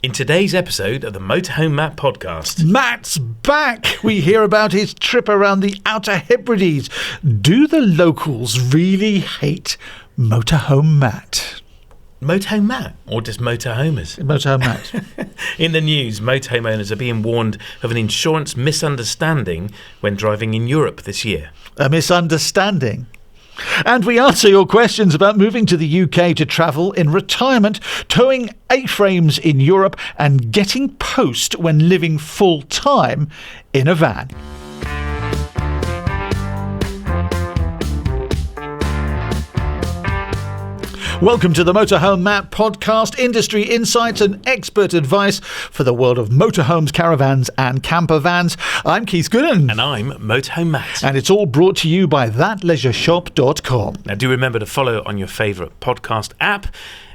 In today's episode of the Motorhome Matt podcast. Matt's back! We hear about his trip around the Outer Hebrides. Do the locals really hate Motorhome Matt? Motorhome Matt, or just motorhomers? Motorhome Matt. In the news, motorhome owners are being warned of an insurance misunderstanding when driving in Europe this year. A misunderstanding. And we answer your questions about moving to the UK to travel in retirement, towing A-frames in Europe, and getting post when living full-time in a van. Welcome to the Motorhome Matt podcast, industry insights and expert advice for the world of motorhomes, caravans and camper vans. I'm Keith Gooden. And I'm Motorhome Matt. And it's all brought to you by thatleisureshop.com. Now do remember to follow on your favourite podcast app.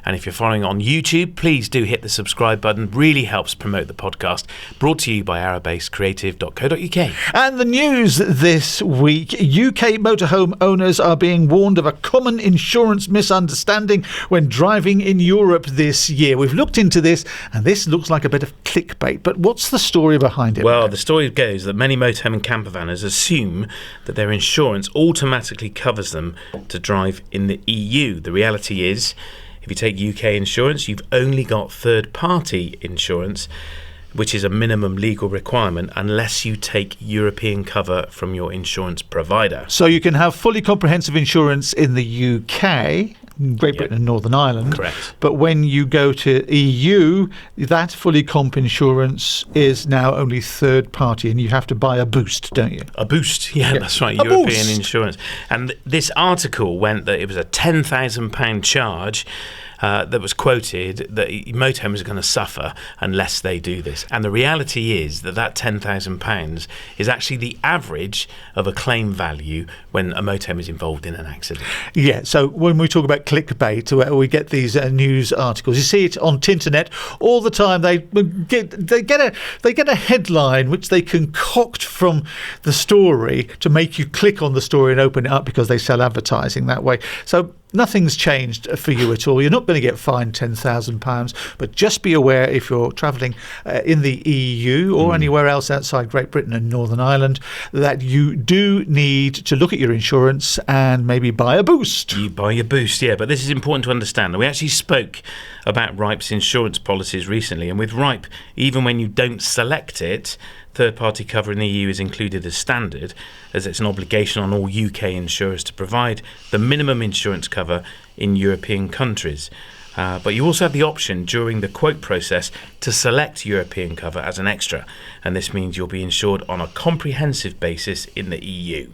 And if you're following on YouTube, please do hit the subscribe button. Really helps promote the podcast. Brought to you by arabasecreative.co.uk. And the news this week, UK motorhome owners are being warned of a common insurance misunderstanding when driving in Europe this year. We've looked into this, and this looks like a bit of clickbait. But what's the story behind it? Well, the story goes that many motorhome and camper vanners assume that their insurance automatically covers them to drive in the EU. The reality is, if you take UK insurance, you've only got third-party insurance, which is a minimum legal requirement unless you take European cover from your insurance provider. So you can have fully comprehensive insurance in the UK, Great Britain and Northern Ireland. Correct. But when you go to EU, that fully comp insurance is now only third party, and you have to buy a boost, don't you? A boost, yeah. That's right, A European boost. Insurance. And this article went that it was a £10,000 charge that was quoted that motorhomes are going to suffer unless they do this. And the reality is that £10,000 is actually the average of a claim value when a motorhome is involved in an accident. Yeah, so when we talk about clickbait, where we get these news articles, you see it on Tinternet all the time. They get a headline which they concoct from the story to make you click on the story and open it up because they sell advertising that way. So nothing's changed for you at all. You're not going to get fined £10,000, but just be aware if you're travelling in the EU or anywhere else outside Great Britain and Northern Ireland that you do need to look at your insurance and maybe buy a boost. You buy your boost, yeah, but this is important to understand. We actually spoke about Ripe's insurance policies recently, and with Ripe, even when you don't select it, third-party cover in the EU is included as standard, as it's an obligation on all UK insurers to provide the minimum insurance cover in European countries. But you also have the option during the quote process to select European cover as an extra, and this means you'll be insured on a comprehensive basis in the EU.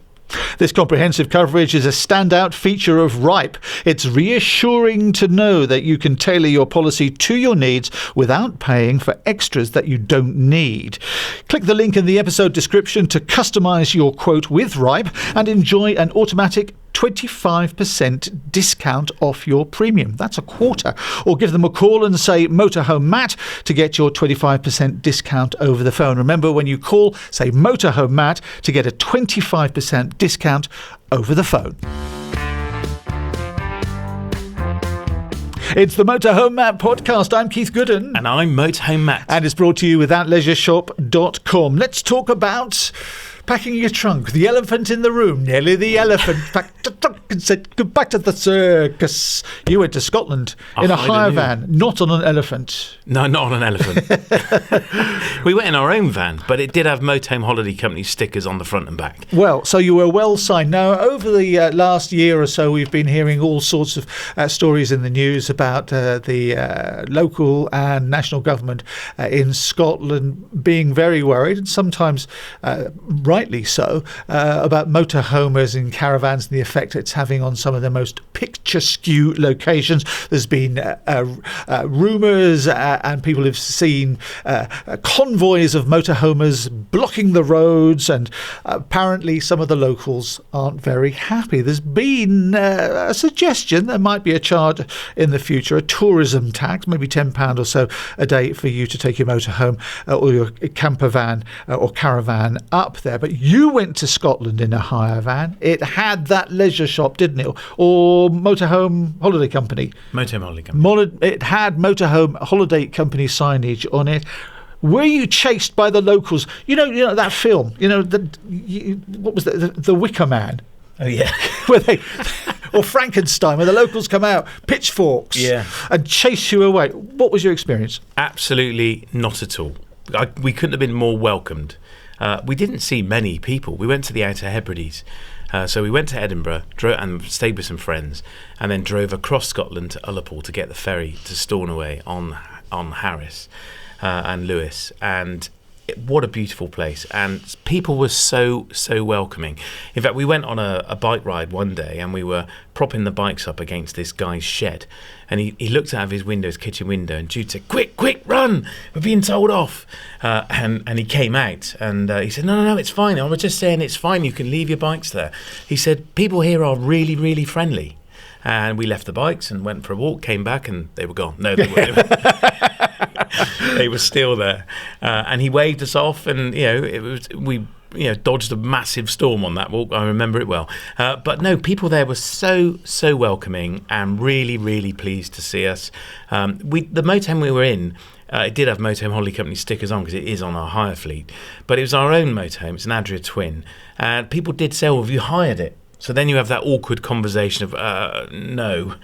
This comprehensive coverage is a standout feature of Ripe. It's reassuring to know that you can tailor your policy to your needs without paying for extras that you don't need. Click the link in the episode description to customise your quote with Ripe and enjoy an automatic 25% discount off your premium. That's a quarter. Or give them a call and say Motorhome Matt to get your 25% discount over the phone. Remember, when you call, say Motorhome Matt to get a 25% discount over the phone. It's the Motorhome Matt podcast. I'm Keith Gooden. And I'm Motorhome Matt. And it's brought to you with thatleisureshop.com. Let's talk about packing your trunk. The elephant in the room. Nearly the elephant packed the trunk and said goodbye to the circus. You went to Scotland in a hire van, not on an elephant. No, not on an elephant. We went in our own van, but it did have Motorhome Holiday Company stickers on the front and back. Well, so you were well signed. Now, over the last year or so, we've been hearing all sorts of stories in the news about the local and national government in Scotland being very worried, and sometimes rightly so, about motorhomers in caravans and the effect it's having on some of the most picturesque locations. There's been rumours and people have seen convoys of motorhomers blocking the roads, and apparently some of the locals aren't very happy. There's been a suggestion there might be a charge in the future, a tourism tax, maybe £10 or so a day for you to take your motorhome or your camper van or caravan up there. but you went to Scotland in a hire van. It had that leisure shop, didn't it? Or motorhome holiday company. Motorhome holiday company. It had motorhome holiday company signage on it. Were you chased by the locals? You know that film. What was that? The Wicker Man. Oh yeah. Or Frankenstein, where the locals come out, pitchforks, and chase you away. What was your experience? Absolutely not at all. We couldn't have been more welcomed. We didn't see many people. We went to the Outer Hebrides. So we went to Edinburgh and stayed with some friends, and then drove across Scotland to Ullapool to get the ferry to Stornoway on Harris and Lewis. And what a beautiful place, and people were so welcoming. In fact, we went on a bike ride one day, and we were propping the bikes up against this guy's shed, and he looked out of his kitchen window, and Jude said, quick run, we're being told off, and he came out, and he said, no, it's fine, I was just saying it's fine, you can leave your bikes there. He said, people here are really, really friendly. And we left the bikes and went for a walk, came back, and they were gone. No, they weren't. They were still there. And he waved us off, and we dodged a massive storm on that walk. I remember it well. But no, people there were so welcoming and really, really pleased to see us. The motorhome we were in, it did have Motorhome Holiday Company stickers on because it is on our hire fleet. But it was our own motorhome. It's an Adria Twin. And people did say, well, have you hired it? So then you have that awkward conversation of, no,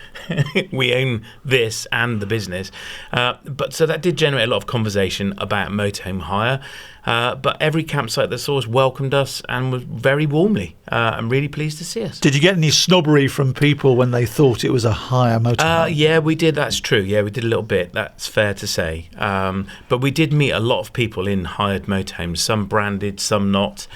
we own this and the business. But so that did generate a lot of conversation about motorhome hire. But every campsite that saw us welcomed us and was very warmly. I'm really pleased to see us. Did you get any snobbery from people when they thought it was a hire motorhome? Yeah, we did. That's true. Yeah, we did a little bit. That's fair to say. But we did meet a lot of people in hired motorhomes, some branded, some not.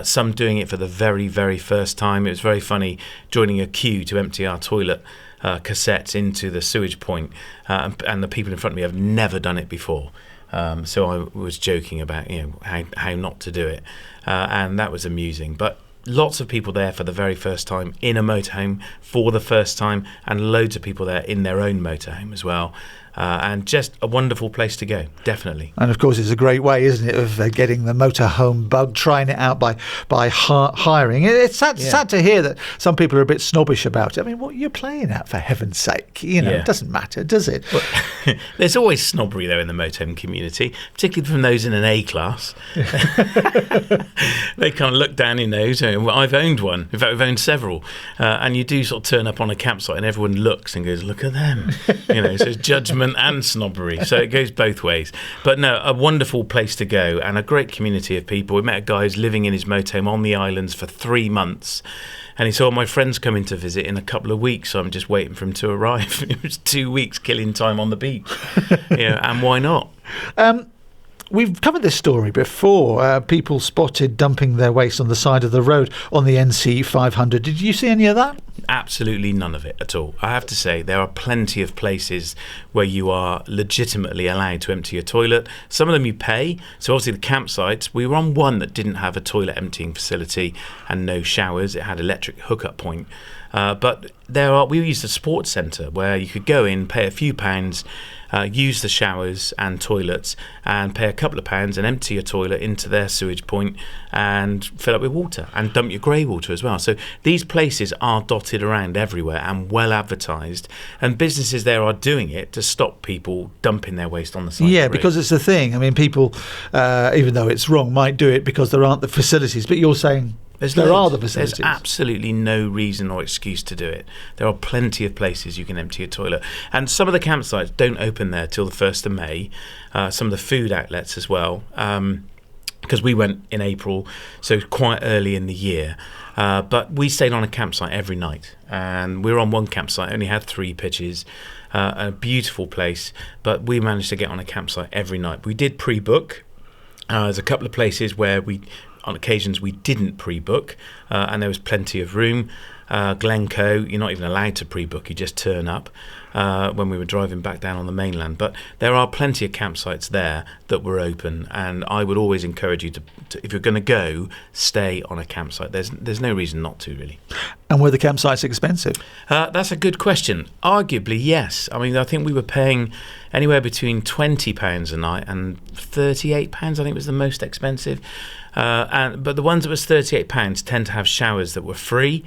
Some doing it for the very, very first time. It was very funny joining a queue to empty our toilet cassettes into the sewage point, and the people in front of me have never done it before. So I was joking about how not to do it, and that was amusing. But lots of people there for the very first time in a motorhome for the first time, and loads of people there in their own motorhome as well. And just a wonderful place to go, definitely. And of course, it's a great way, isn't it, of getting the motorhome bug, trying it out by hiring. It's sad to hear that some people are a bit snobbish about it. I mean, what you're playing at, for heaven's sake? It doesn't matter, does it? Well, there's always snobbery, though, in the motorhome community, particularly from those in an A class. They kind of look down your nose. Well, I've owned one. In fact, we've owned several. And you do sort of turn up on a campsite and everyone looks and goes, look at them. So it's judgment and snobbery, so it goes both ways. But no, a wonderful place to go and a great community of people. We met a guy who's living in his motorhome on the islands for 3 months, and he said, my friend's coming to visit in a couple of weeks, so I'm just waiting for him to arrive. It was 2 weeks killing time on the beach. And why not? We've covered this story before. People spotted dumping their waste on the side of the road on the NC 500. Did you see any of that? Absolutely none of it at all. I have to say, there are plenty of places where you are legitimately allowed to empty your toilet. Some of them you pay. So obviously the campsites, we were on one that didn't have a toilet emptying facility and no showers. It had electric hookup point. But we used a sports centre where you could go in, pay a few pounds, use the showers and toilets, and pay a couple of pounds and empty your toilet into their sewage point and fill up with water and dump your grey water as well. So these places are dotted around everywhere and well advertised, and businesses there are doing it to stop people dumping their waste on the side of the road. Because it's the thing. I mean, people, even though it's wrong, might do it because there aren't the facilities. But you're saying there are the facilities. There's absolutely no reason or excuse to do it. There are plenty of places you can empty your toilet. And some of the campsites don't open there till the 1st of May. Some of the food outlets as well. Because we went in April, so quite early in the year. But we stayed on a campsite every night. And we were on one campsite, only had 3 pitches. A beautiful place. But we managed to get on a campsite every night. We did pre-book. There's a couple of places where on occasions we didn't pre-book, and there was plenty of room. Glencoe, you're not even allowed to pre-book, you just turn up. When we were driving back down on the mainland. But there are plenty of campsites there that were open, and I would always encourage you to if you're going to go, stay on a campsite. There's no reason not to, really. And were the campsites expensive? That's a good question. Arguably, yes. I mean, I think we were paying anywhere between £20 a night and £38, I think was the most expensive. But the ones that was £38 tend to have showers that were free.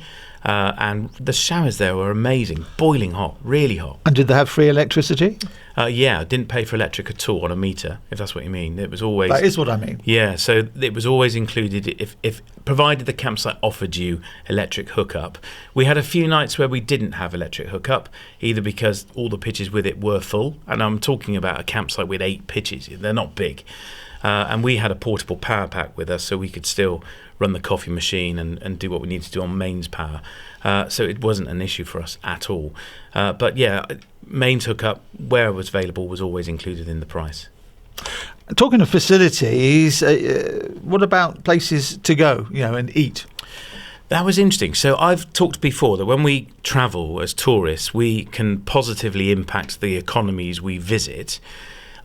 And the showers there were amazing, boiling hot, really hot. And did they have free electricity? Yeah, I didn't pay for electric at all on a meter, if that's what you mean. It was always... That is what I mean. Yeah, so it was always included if provided the campsite offered you electric hookup. We had a few nights where we didn't have electric hookup, either because all the pitches with it were full, and I'm talking about a campsite with 8 pitches. They're not big. And we had a portable power pack with us, so we could still run the coffee machine and do what we needed to do on mains power. So it wasn't an issue for us at all. But yeah, mains hookup, where it was available, was always included in the price. Talking of facilities, what about places to go, and eat? That was interesting. So I've talked before that when we travel as tourists, we can positively impact the economies we visit.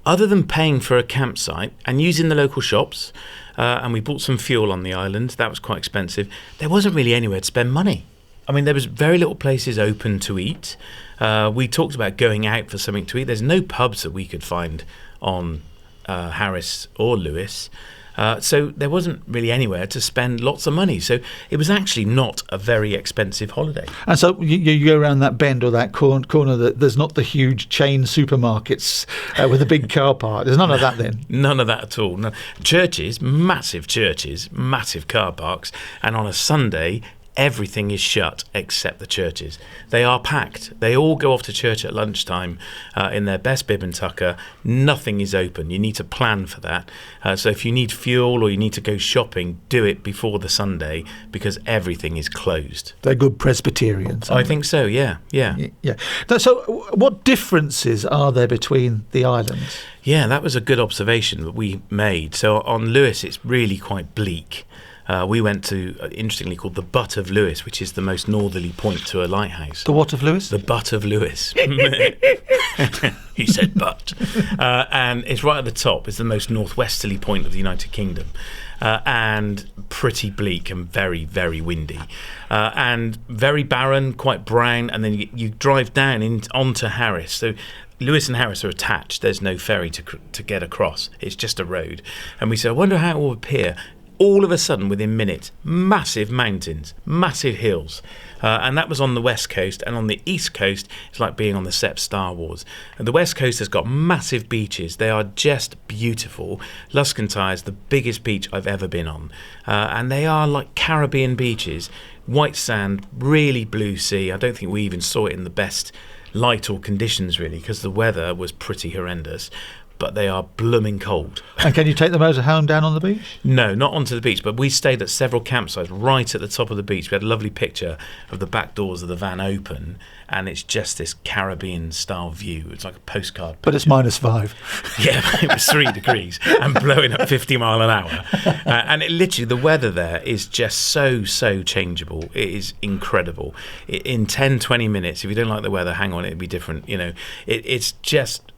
Other than paying for a campsite and using the local shops, and we bought some fuel on the island, that was quite expensive, there wasn't really anywhere to spend money. I mean, there was very little places open to eat. We talked about going out for something to eat. There's no pubs that we could find on Harris or Lewis. So there wasn't really anywhere to spend lots of money. So it was actually not a very expensive holiday. And so you go around that bend or that corner that there's not the huge chain supermarkets with a big car park. There's none of that then? None of that at all. No. Churches, massive car parks. And on a Sunday, everything is shut except the churches. They are packed. They all go off to church at lunchtime in their best bib and tucker. Nothing is open. You need to plan for that. So if you need fuel or you need to go shopping, do it before the Sunday because everything is closed. They're good Presbyterians. I think so, yeah. So what differences are there between the islands? Yeah, that was a good observation that we made. So on Lewis, it's really quite bleak. We went to, interestingly, called the Butt of Lewis, which is the most northerly point to a lighthouse. The what of Lewis? The Butt of Lewis. He said butt. And it's right at the top. It's the most northwesterly point of the United Kingdom. And pretty bleak and very, very windy. And very barren, quite brown. And then you drive down onto Harris. So Lewis and Harris are attached. There's no ferry to get across. It's just a road. And we said, I wonder how it will appear. All of a sudden, within minutes, massive mountains, massive hills. And that was on the west coast. And on the east coast, it's like being on the set of Star Wars. And the west coast has got massive beaches. They are just beautiful. Luscantire is the biggest beach I've ever been on. And they are like Caribbean beaches. White sand, really blue sea. I don't think we even saw it in the best light or conditions, really, because the weather was pretty horrendous. But they are blooming cold. And can you take the motorhome down on the beach? No, not onto the beach, but we stayed at several campsites right at the top of the beach. We had a lovely picture of the back doors of the van open, and it's just this Caribbean-style view. It's like a postcard picture. But it's -5. Yeah, it was 3 degrees and blowing at 50 mile an hour. And it literally, the weather there is just so changeable. It is incredible. In 10, 20 minutes, if you don't like the weather, hang on, it'd be different.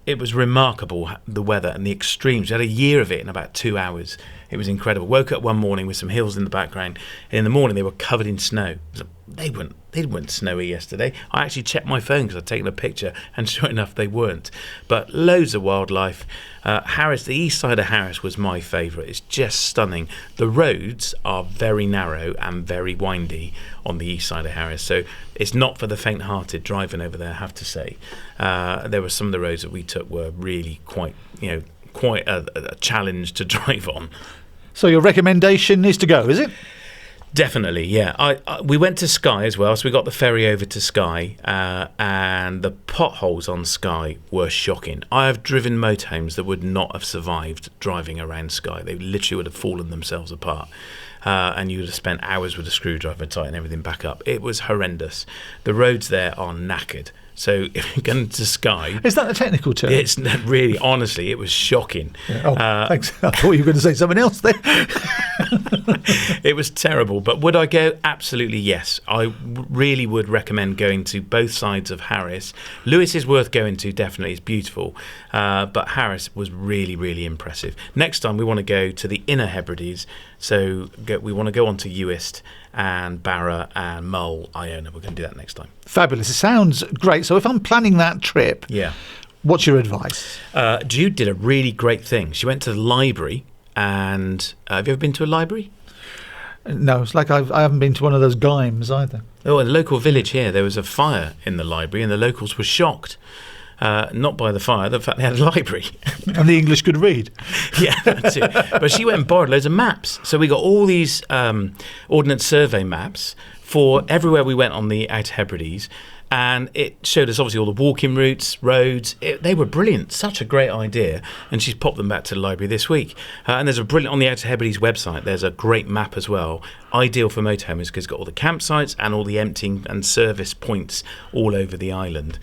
It was remarkable, the weather and the extremes. We had a year of it in about 2 hours. It was incredible. Woke up one morning with some hills in the background. And in the morning, they were covered in snow. They weren't snowy yesterday. I actually checked my phone because I'd taken a picture, and sure enough, they weren't. But loads of wildlife. Harris, the east side of Harris was my favourite. It's just stunning. The roads are very narrow and very windy on the east side of Harris. So it's not for the faint-hearted driving over there, I have to say. There were some of the roads that we took were really quite a challenge to drive on. So your recommendation is to go, is it? Definitely, yeah. We went to Skye as well, so we got the ferry over to Skye, and the potholes on Skye were shocking. I have driven motorhomes that would not have survived driving around Skye. They literally would have fallen themselves apart. And you would have spent hours with a screwdriver tightening everything back up. It was horrendous. The roads there are knackered. So if you're going to Skye, Is that the technical term? it's really, honestly, it was shocking. Oh, thanks. I thought you were going to say something else there. It was terrible. But would I go? Absolutely yes. I really would recommend going to both sides of Harris. Lewis is worth going to, definitely. It's beautiful. But Harris was really, really impressive. Next time we want to go to the Inner Hebrides. So we want to go on to Uist and Barra and Mull, Iona. We're going to do that next time. Fabulous. It sounds great. So if I'm planning that trip, Yeah. what's your advice? Jude did a really great thing. She went to the library and have you ever been to a library? No, it's like I haven't been to one of those Gymes either. Oh, in the local village here, there was a fire in the library and the locals were shocked. Not by the fire, the fact they had a library. And the English could read. Yeah, that's it. But she went and borrowed loads of maps. So we got all these Ordnance Survey maps for everywhere we went on the Outer Hebrides. And it showed us obviously all the walking routes, roads. They were brilliant. Such a great idea. And she's popped them back to the library this week. And there's a brilliant, on the Outer Hebrides website, there's a great map as well. Ideal for motorhomers because it's got all the campsites and all the emptying and service points all over the island.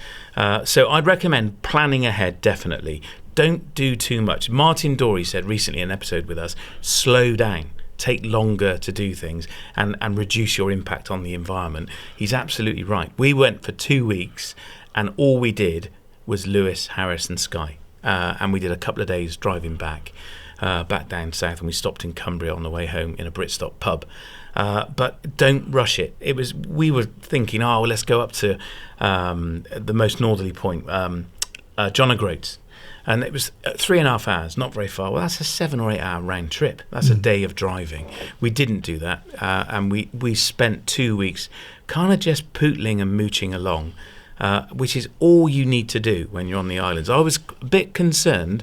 So I'd recommend planning ahead, definitely. Don't do too much. Martin Dorey said recently in an episode with us, slow down. Take longer to do things and reduce your impact on the environment. He's absolutely right. We went for 2 weeks and all we did was Lewis, Harris and Skye. And we did a couple of days driving back down south, and we stopped in Cumbria on the way home in a Britstop pub. But don't rush it. We were thinking, let's go up to the most northerly point, John O'Groats. And it was 3.5 hours, not very far. Well, that's a 7 or 8 hour round trip. That's a day of driving. We didn't do that. And we spent 2 weeks kind of just pootling and mooching along, which is all you need to do when you're on the islands. I was a bit concerned,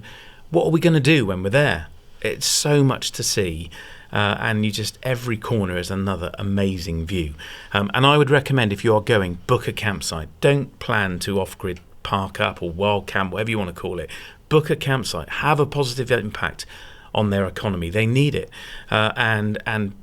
what are we going to do when we're there? It's so much to see. And every corner is another amazing view. And I would recommend, if you are going, book a campsite. Don't plan to off-grid park up or wild camp, whatever you want to call it. Book a campsite. Have a positive impact on their economy. They need it. And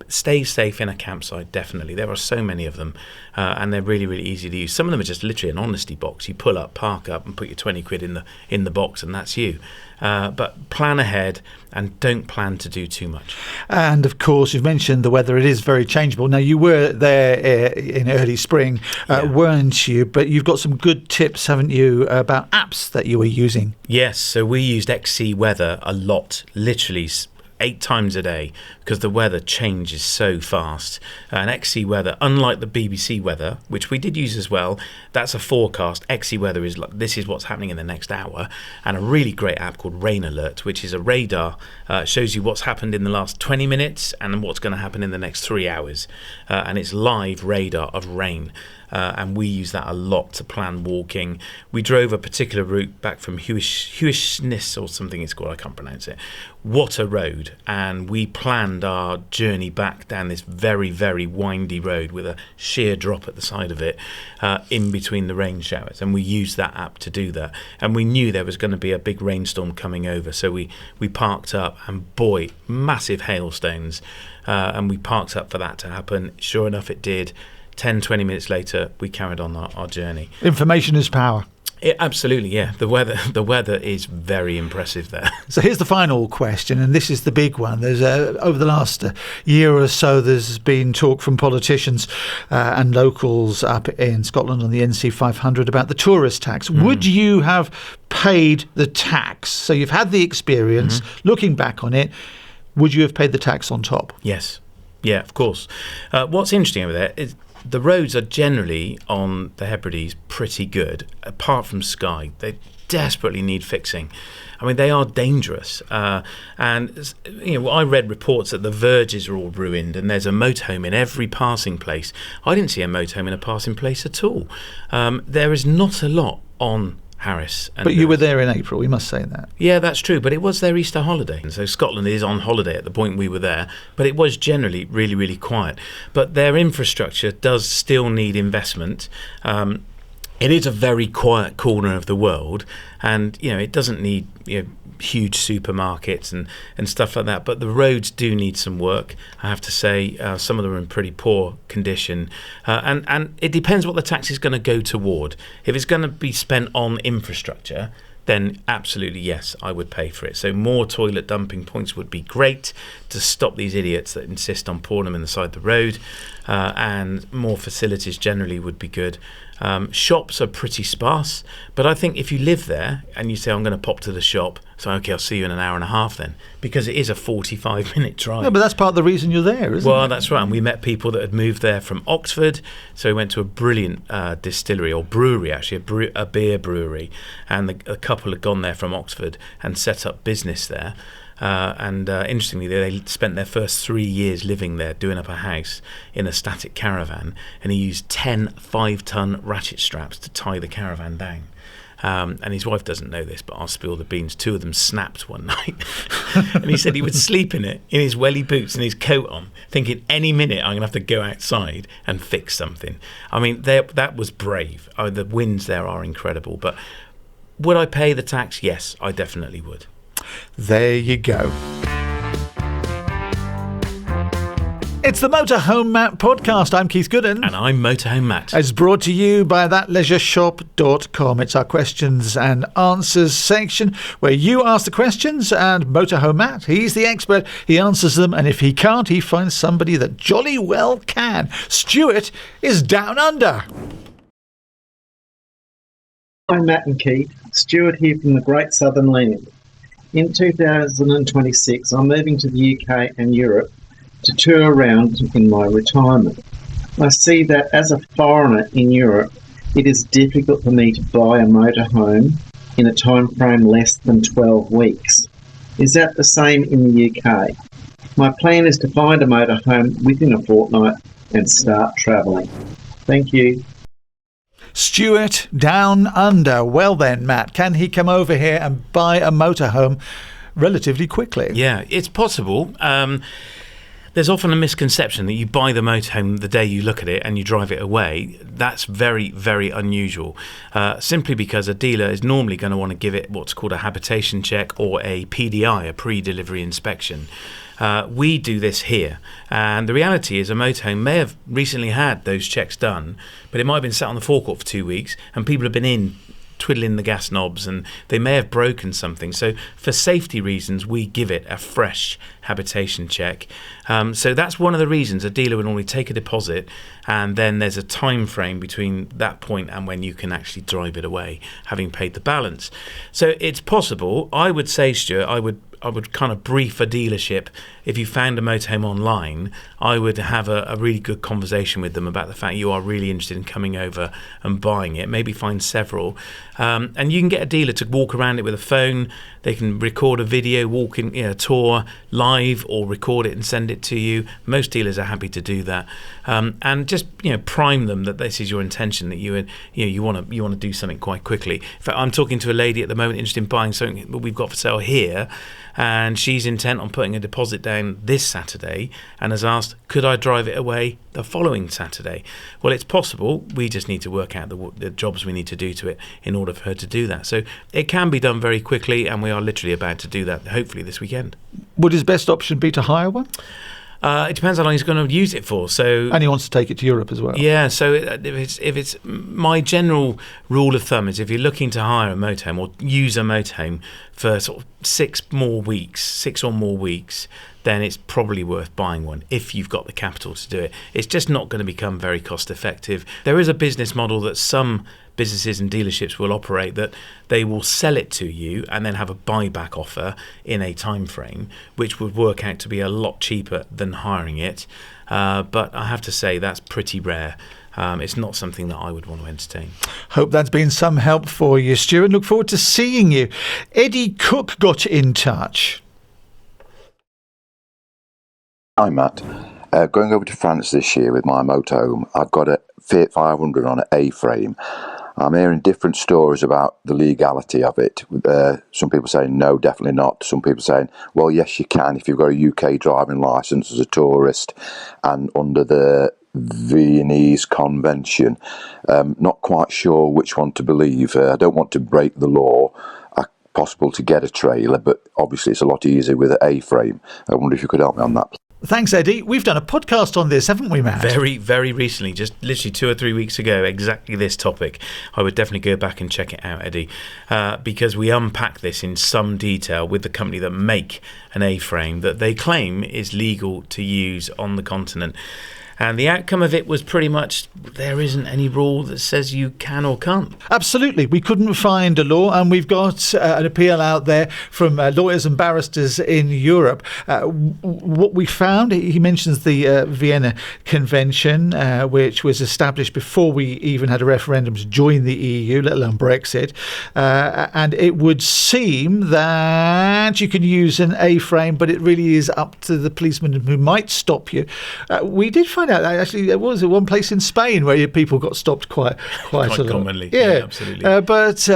stay safe in a campsite, definitely. There are so many of them, and they're really, really easy to use. Some of them are just literally an honesty box. You pull up, park up, and put your 20 quid in the box, and that's you. But plan ahead and don't plan to do too much. And of course, you've mentioned the weather. It is very changeable. Now, you were there in early spring, weren't you? But you've got some good tips, haven't you, about apps that you were using? Yes, so we used XC Weather a lot, literally 8 times a day, because the weather changes so fast. And XC Weather, unlike the BBC Weather, which we did use as well, that's a forecast. XC Weather is like, this is what's happening in the next hour. And a really great app called Rain Alert, which is a radar, shows you what's happened in the last 20 minutes and what's going to happen in the next 3 hours. And it's live radar of rain. And we use that a lot to plan walking. We drove a particular route back from Huishness or something it's called, I can't pronounce it, Water Road, and we planned our journey back down this very, very windy road with a sheer drop at the side of it, in between the rain showers, and we used that app to do that. And we knew there was going to be a big rainstorm coming over, so we parked up, and boy, massive hailstones, and we parked up for that to happen. Sure enough, it did. 10-20 minutes later, we carried on our journey. Information is power. Absolutely, yeah. The weather is very impressive there. So here's the final question, and this is the big one. There's over the last year or so, there's been talk from politicians and locals up in Scotland on the NC 500 about the tourist tax. Would you have paid the tax? So you've had the experience, looking back on it, would you have paid the tax on top? Yes. Yeah, of course. What's interesting over there is the roads are generally on the Hebrides pretty good, apart from Skye. They desperately need fixing. I mean, they are dangerous. And I read reports that the verges are all ruined and there's a motorhome in every passing place. I didn't see a motorhome in a passing place at all. There is not a lot on Harris. But you were there in April, we must say that. Yeah, that's true, but it was their Easter holiday. And so Scotland is on holiday at the point we were there, but it was generally really, really quiet. But their infrastructure does still need investment. It is a very quiet corner of the world, and it doesn't need huge supermarkets and stuff like that, but the roads do need some work, I have to say. Some of them are in pretty poor condition, and it depends what the tax is going to go toward. If it's going to be spent on infrastructure, then absolutely yes, I would pay for it. So more toilet dumping points would be great to stop these idiots that insist on pouring them in the side of the road, and more facilities generally would be good. Shops are pretty sparse, but I think if you live there and you say, I'm going to pop to the shop, so okay, I'll see you in an hour and a half then, because it is a 45-minute drive. Yeah, but that's part of the reason you're there, isn't it? Well, that's right. And we met people that had moved there from Oxford, so we went to a brilliant distillery, or brewery actually, a beer brewery, and a couple had gone there from Oxford and set up business there. Interestingly, they spent their first 3 years living there, doing up a house in a static caravan, and he used 10 5-ton ratchet straps to tie the caravan down. And his wife doesn't know this, but I'll spill the beans. 2 of them snapped one night. And he said he would sleep in it, in his welly boots and his coat on, thinking any minute I'm going to have to go outside and fix something. I mean, that was brave. The winds there are incredible. But would I pay the tax? Yes, I definitely would. There you go. It's the Motorhome Matt podcast. I'm Keith Gooden. And I'm Motorhome Matt. It's brought to you by thatleisureshop.com. It's our questions and answers section where you ask the questions and Motorhome Matt, he's the expert. He answers them, and if he can't, he finds somebody that jolly well can. Stuart is down under. Hi Matt and Keith. Stuart here from the Great Southern Land. In 2026, I'm moving to the UK and Europe to tour around in my retirement. I see that as a foreigner in Europe, it is difficult for me to buy a motorhome in a time frame less than 12 weeks. Is that the same in the UK? My plan is to find a motorhome within a fortnight and start travelling. Thank you. Stuart down under. Well then, Matt, can he come over here and buy a motorhome relatively quickly? Yeah, it's possible. There's often a misconception that you buy the motorhome the day you look at it and you drive it away. That's very, very unusual, simply because a dealer is normally going to want to give it what's called a habitation check or a PDI, a pre-delivery inspection. We do this here, and the reality is a motorhome may have recently had those checks done, but it might have been sat on the forecourt for 2 weeks and people have been in twiddling the gas knobs and they may have broken something. So for safety reasons, we give it a fresh habitation check. So that's one of the reasons a dealer would normally take a deposit, and then there's a time frame between that point and when you can actually drive it away, having paid the balance. So it's possible. I would say, Stuart, I would kind of brief a dealership. If you found a motorhome online, I would have a really good conversation with them about the fact you are really interested in coming over and buying it. Maybe find several. And you can get a dealer to walk around it with a phone. They can record a video, walk in a tour live, or record it and send it to you. Most dealers are happy to do that. And just prime them that this is your intention, that you want to do something quite quickly. In fact, I'm talking to a lady at the moment interested in buying something that we've got for sale here, and she's intent on putting a deposit down this Saturday and has asked, could I drive it away the following Saturday? Well, it's possible. We just need to work out the jobs we need to do to it in order for her to do that. So it can be done very quickly, and we are literally about to do that, hopefully this weekend. Would his best option be to hire one? It depends how long he's going to use it for. And he wants to take it to Europe as well. Yeah, so if it's my general rule of thumb is if you're looking to hire a motorhome or use a motorhome for sort of 6 or more weeks, then it's probably worth buying one if you've got the capital to do it. It's just not going to become very cost effective. There is a business model that some businesses and dealerships will operate, that they will sell it to you and then have a buyback offer in a time frame, which would work out to be a lot cheaper than hiring it. But I have to say that's pretty rare. It's not something that I would want to entertain. Hope that's been some help for you, Stuart. Look forward to seeing you. Eddie Cook got in touch. Hi Matt. Going over to France this year with my motorhome. I've got a Fiat 500 on an A-frame. I'm hearing different stories about the legality of it. Some people saying no, definitely not. Some people saying, well, yes, you can if you've got a UK driving licence as a tourist and under the Viennese Convention. Not quite sure which one to believe. I don't want to break the law. Possible to get a trailer, but obviously it's a lot easier with an A-frame. I wonder if you could help me on that. Thanks, Eddie. We've done a podcast on this, haven't we, Matt? Very, very recently, just literally 2 or 3 weeks ago, exactly this topic. I would definitely go back and check it out, Eddie, because we unpack this in some detail with the company that make an A-frame that they claim is legal to use on the continent. And the outcome of it was pretty much there isn't any rule that says you can or can't. Absolutely. We couldn't find a law, and we've got an appeal out there from lawyers and barristers in Europe. What we found, he mentions the Vienna Convention, which was established before we even had a referendum to join the EU, let alone Brexit. And it would seem that you can use an A-frame, but it really is up to the policeman who might stop you. We did find out actually there was one place in Spain where people got stopped quite a lot. Commonly. Yeah, absolutely. But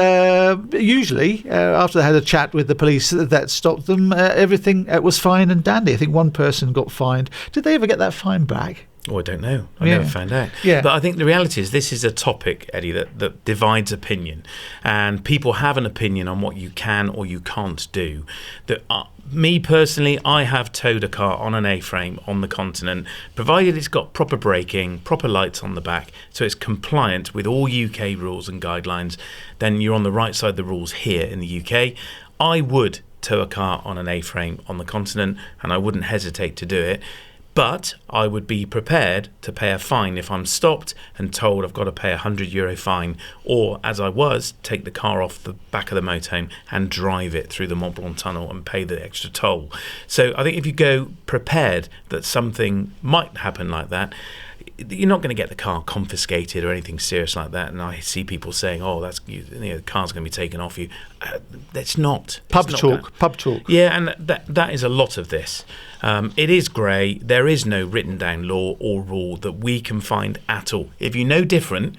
usually after they had a chat with the police that stopped them, everything was fine and dandy. I think one person got fined. Did they ever get that fine back? Oh, I don't know. I never found out. Yeah. But I think the reality is this is a topic, Eddie, that divides opinion. And people have an opinion on what you can or you can't do. Me personally, I have towed a car on an A-frame on the continent, provided it's got proper braking, proper lights on the back, so it's compliant with all UK rules and guidelines. Then you're on the right side of the rules here in the UK. I would tow a car on an A-frame on the continent, and I wouldn't hesitate to do it. But I would be prepared to pay a fine if I'm stopped and told I've got to pay €100 fine, or, as I was, take the car off the back of the motorhome and drive it through the Mont Blanc tunnel and pay the extra toll. So I think if you go prepared that something might happen like that, you're not going to get the car confiscated or anything serious like that. And I see people saying, "Oh, the car's going to be taken off you." That's not pub talk. Yeah, and that is a lot of this. It is grey. There is no written down law or rule that we can find at all. If you know different,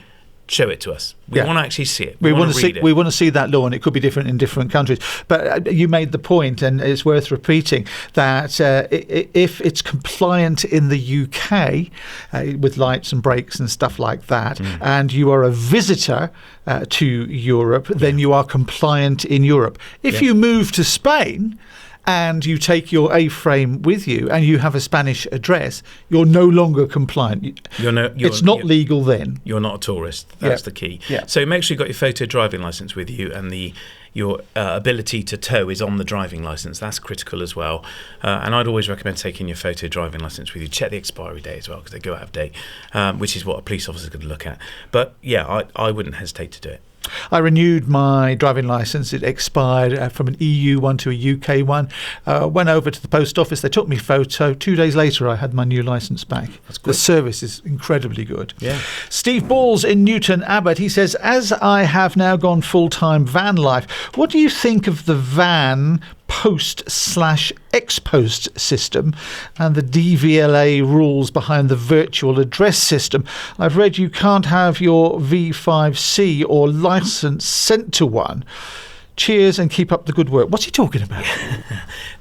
show it to us. We want to actually see it. We want to read it. We want to see that law, and it could be different in different countries. But you made the point, and it's worth repeating, that if it's compliant in the UK with lights and brakes and stuff like that, and you are a visitor to Europe, then you are compliant in Europe. If you move to Spain and you take your A-frame with you and you have a Spanish address, you're no longer compliant. It's not legal then. You're not a tourist. That's the key. Yeah. So make sure you've got your photo driving licence with you, and your ability to tow is on the driving licence. That's critical as well. And I'd always recommend taking your photo driving licence with you. Check the expiry date as well, because they go out of date, which is what a police officer is going to look at. But yeah, I wouldn't hesitate to do it. I renewed my driving licence. It expired from an EU one to a UK one. Went over to the post office. They took me a photo. 2 days later, I had my new licence back. That's good. The service is incredibly good. Yeah. Steve Balls in Newton Abbot. He says, as I have now gone full-time van life, what do you think of the van post/ex-post system and the DVLA rules behind the virtual address system? I've read you can't have your V5C or licence sent to one. Cheers and keep up the good work. What's he talking about?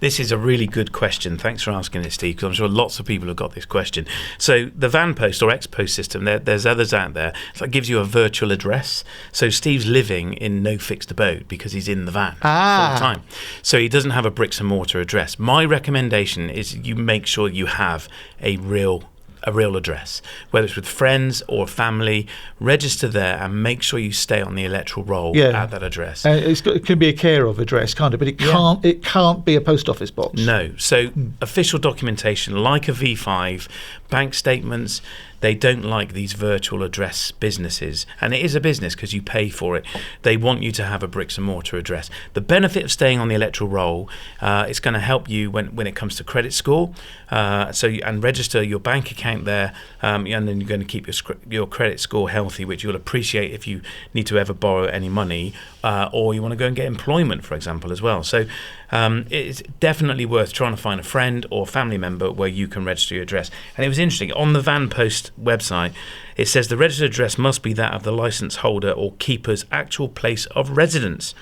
This is a really good question. Thanks for asking it, Steve, because I'm sure lots of people have got this question. So the van post or ex-post system, there's others out there. So it gives you a virtual address. So Steve's living in no fixed abode because he's in the van all the time. So he doesn't have a bricks and mortar address. My recommendation is you make sure you have a real address, whether it's with friends or family. Register there and make sure you stay on the electoral roll at that address. It can be a care of address, can't it? But it can't be a post office box. No. So official documentation like a V5, bank statements, they don't like these virtual address businesses. And it is a business because you pay for it. They want you to have a bricks and mortar address. The benefit of staying on the electoral roll, it's going to help you when it comes to credit score. And register your bank account there, and then you're going to keep your credit score healthy, which you'll appreciate if you need to ever borrow any money, or you want to go and get employment, for example, as well. So it's definitely worth trying to find a friend or family member where you can register your address. And it was interesting, on the Van Post website, it says the registered address must be that of the licence holder or keeper's actual place of residence,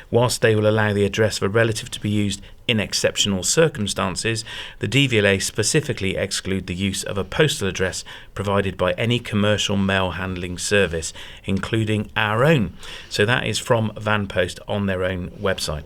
whilst they will allow the address of a relative to be used in exceptional circumstances, the DVLA specifically exclude the use of a postal address provided by any commercial mail handling service, including our own. So that is from Van Post on their own website.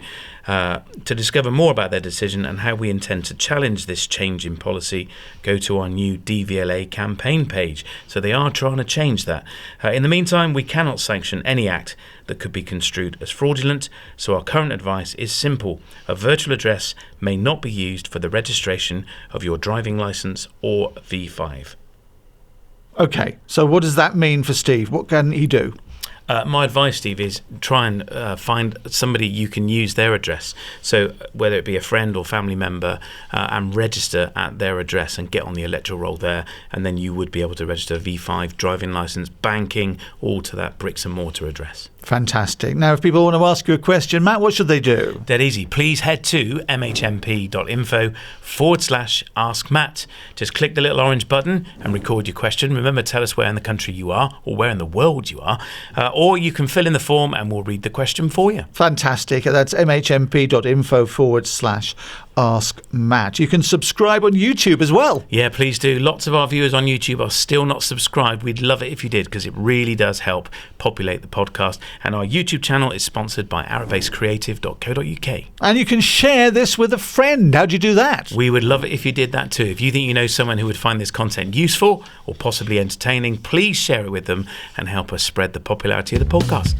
To discover more about their decision and how we intend to challenge this change in policy, go to our new DVLA campaign page. So they are trying to change that. In the meantime, we cannot sanction any act that could be construed as fraudulent, so our current advice is simple. A virtual address may not be used for the registration of your driving licence or V5. Okay, so what does that mean for Steve? What can he do? My advice, Steve, is try and find somebody you can use their address. So whether it be a friend or family member, and register at their address and get on the electoral roll there, and then you would be able to register V5, driving licence, banking, all to that bricks and mortar address. Fantastic. Now, if people want to ask you a question, Matt, what should they do? Dead easy. Please head to mhmp.info/ask Matt. Just click the little orange button and record your question. Remember, tell us where in the country you are or where in the world you are. Or you can fill in the form and we'll read the question for you. Fantastic. That's mhmp.info/ask Matt. You can subscribe on YouTube as well. Yeah, please do. Lots of our viewers on YouTube are still not subscribed. We'd love it if you did, because it really does help populate the podcast. And our YouTube channel is sponsored by arabasecreative.co.uk. And you can share this with a friend. How do you do that? We would love it if you did that too. If you think you know someone who would find this content useful or possibly entertaining, please share it with them and help us spread the popularity of the podcast.